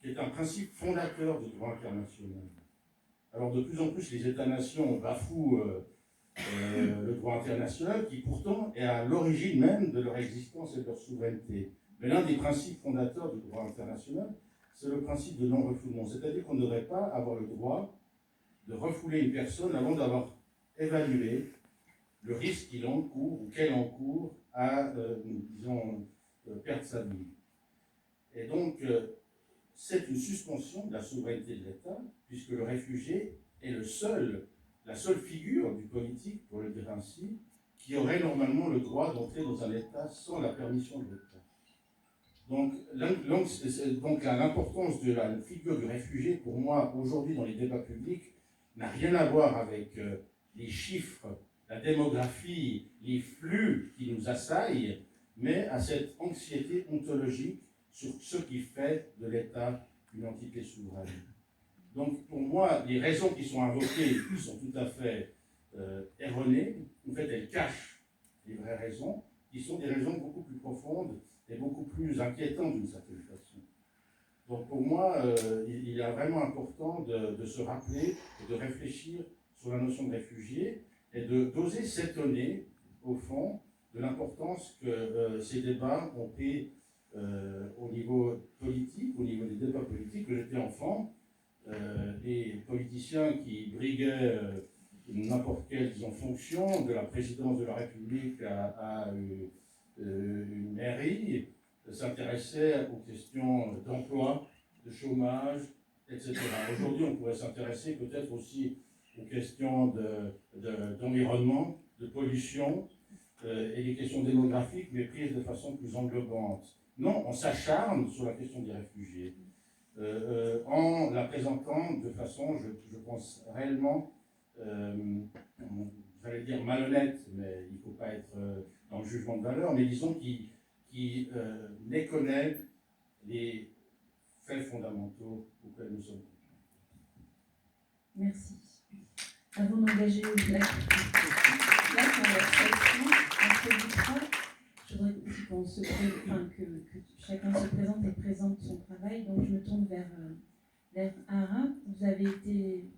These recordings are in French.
qui est un principe fondateur du droit international. Alors de plus en plus, les États-nations bafouent le droit international, qui pourtant est à l'origine même de leur existence et de leur souveraineté. Mais l'un des principes fondateurs du droit international, c'est le principe de non-refoulement. C'est-à-dire qu'on ne devrait pas avoir le droit de refouler une personne avant d'avoir évalué le risque qu'il encourt ou qu'elle encourt à, disons, perdre sa vie. Et donc, c'est une suspension de la souveraineté de l'État, puisque le réfugié est la seule figure du politique, pour le dire ainsi, qui aurait normalement le droit d'entrer dans un État sans la permission de l'État. Donc l'importance de la figure du réfugié, pour moi, aujourd'hui dans les débats publics, n'a rien à voir avec les chiffres, la démographie, les flux qui nous assaillent, mais à cette anxiété ontologique sur ce qui fait de l'État une entité souveraine. Donc pour moi, les raisons qui sont invoquées sont tout à fait erronées. En fait, elles cachent les vraies raisons, qui sont des raisons beaucoup plus profondes et beaucoup plus inquiétantes d'une certaine façon. Donc pour moi, il est vraiment important de se rappeler et de réfléchir sur la notion de réfugié et d'oser s'étonner, au fond, de l'importance que ces débats ont pris au niveau politique, au niveau des débats politiques. Que j'étais enfant, les politiciens qui briguaient n'importe quelle, disons, fonction, de la présidence de la République à une mairie, s'intéressaient aux questions d'emploi, de chômage, etc. Aujourd'hui, on pourrait s'intéresser peut-être aussi aux questions d'environnement, de pollution, et des questions démographiques, mais prises de façon plus englobante. Non, on s'acharne sur la question des réfugiés, en la présentant de façon, je pense, réellement, j'allais dire malhonnête, mais il ne faut pas être dans le jugement de valeur, mais disons qui méconnaît les faits fondamentaux auxquels nous sommes. Merci. Avant d'engager la conversation entre vous trois, je voudrais aussi que chacun se présente et présente son travail. Donc je me tourne vers Ara. Vous avez été,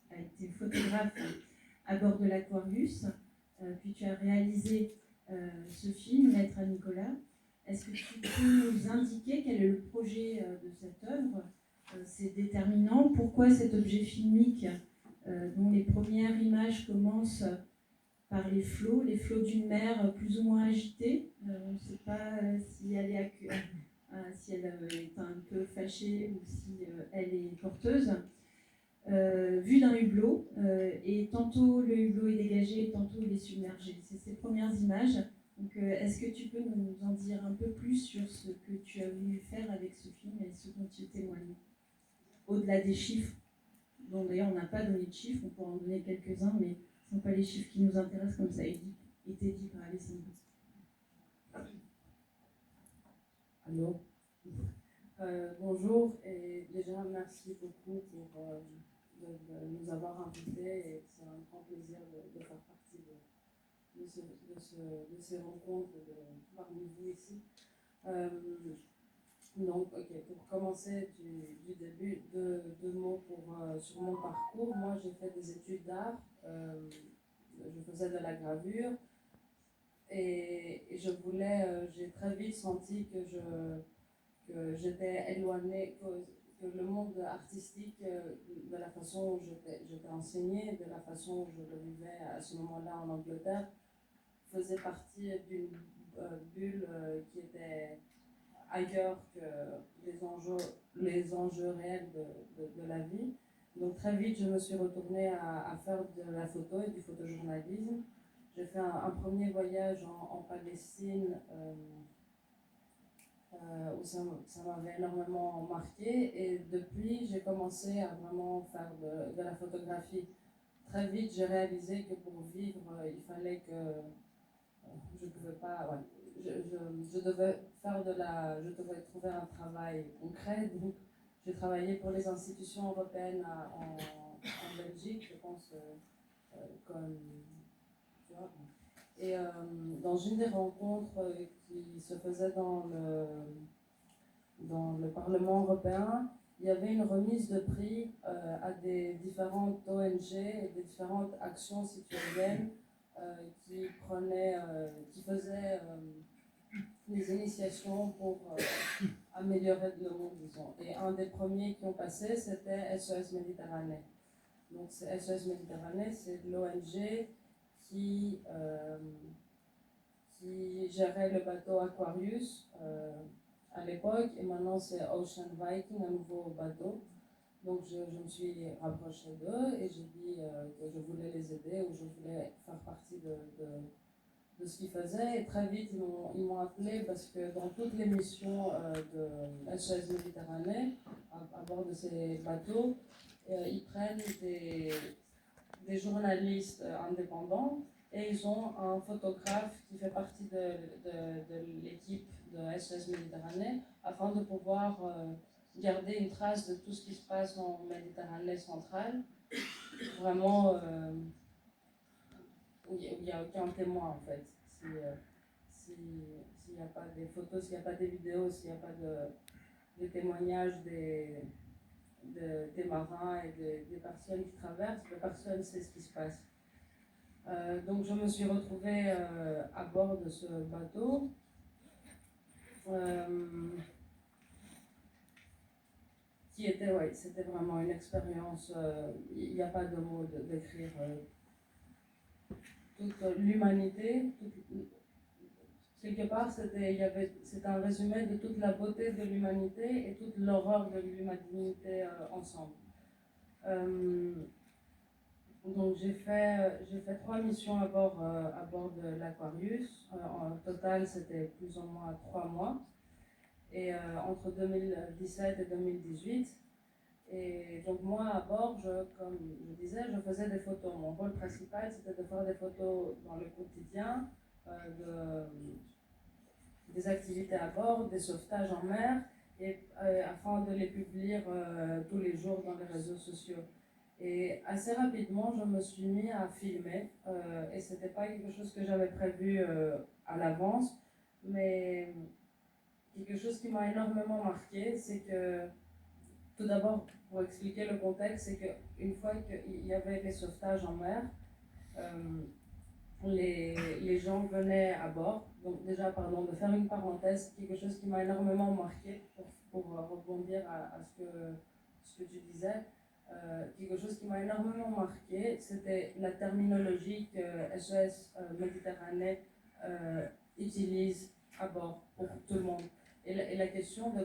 a été photographe à bord de l'Aquarius, puis tu as réalisé ce film, Lettre à Nicolas. Est-ce que tu peux nous indiquer quel est le projet de cette œuvre? C'est déterminant. Pourquoi cet objet filmique dont les premières images commencent par les flots d'une mer plus ou moins agitée? On ne sait pas si elle est un peu fâchée ou si elle est porteuse. Vue d'un hublot, et tantôt le hublot est dégagé, tantôt il est submergé. C'est ces premières images. Donc, est-ce que tu peux nous en dire un peu plus sur ce que tu as voulu faire avec ce film et ce dont tu témoignes? Au-delà des chiffres, dont d'ailleurs on n'a pas donné de chiffres, on pourra en donner quelques-uns, mais ce ne sont pas les chiffres qui nous intéressent, comme ça a été dit par Alessandro. Allô. Bonjour, et déjà merci beaucoup pour de nous avoir invités, et c'est un grand plaisir de faire partie de ces rencontres parmi vous ici. Donc, pour commencer du début, deux mots sur mon parcours. Moi, j'ai fait des études d'art, je faisais de la gravure, et j'ai très vite senti que j'étais éloignée, que le monde artistique, de la façon où j'étais enseignée, de la façon où je le vivais à ce moment-là en Angleterre, faisait partie d'une bulle qui était ailleurs que les enjeux réels de la vie. Donc très vite, je me suis retournée à faire de la photo et du photojournalisme. J'ai fait un premier voyage en Palestine, où ça m'avait énormément marqué, et depuis j'ai commencé à vraiment faire de la photographie. Très vite j'ai réalisé que pour vivre il fallait que je pouvais pas, je devais je devais trouver un travail concret. Donc j'ai travaillé pour les institutions européennes en Belgique, je pense, comme tu vois. Et dans une des rencontres qui se faisait dans le Parlement européen, il y avait une remise de prix à des différentes ONG et des différentes actions citoyennes qui faisaient des initiations pour améliorer le monde, disons. Et un des premiers qui ont passé, c'était SOS Méditerranée. Donc SOS Méditerranée, c'est l'ONG qui gérait le bateau Aquarius à l'époque, et maintenant c'est Ocean Viking, un nouveau bateau. Donc je me suis rapprochée d'eux et j'ai dit que je voulais les aider ou je voulais faire partie de ce qu'ils faisaient. Et très vite, ils m'ont appelé parce que dans toutes les missions de SOS Méditerranée, à bord de ces bateaux, ils prennent des journalistes indépendants et ils ont un photographe qui fait partie de l'équipe de SOS Méditerranée afin de pouvoir garder une trace de tout ce qui se passe en Méditerranée centrale. Vraiment, où il n'y a aucun témoin en fait. S'il n'y a pas des photos, s'il n'y a pas des vidéos, s'il n'y a pas de témoignages des marins et des personnes qui traversent, personne ne sait ce qui se passe. Donc je me suis retrouvée à bord de ce bateau. C'était vraiment une expérience, il n'y a pas de mots décrire toute l'humanité. Quelque part, c'était un résumé de toute la beauté de l'humanité et toute l'horreur de l'humanité ensemble. Donc j'ai fait 3 missions à bord de l'Aquarius. En total, c'était plus ou moins 3 mois. Et entre 2017 et 2018. Et donc moi, à bord, comme je disais, je faisais des photos. Mon rôle principal, c'était de faire des photos dans le quotidien, des activités à bord, des sauvetages en mer, et afin de les publier tous les jours dans les réseaux sociaux. Et assez rapidement, je me suis mis à filmer, et c'était pas quelque chose que j'avais prévu à l'avance, mais quelque chose qui m'a énormément marqué, c'est que, tout d'abord, pour expliquer le contexte, c'est qu'une fois qu'il y avait les sauvetages en mer, les gens venaient à bord. Donc déjà, pardon, de faire une parenthèse, quelque chose qui m'a énormément marqué pour rebondir à ce que tu disais. Quelque chose qui m'a énormément marqué, c'était la terminologie que SOS Méditerranée utilise à bord pour tout le monde. Et la question de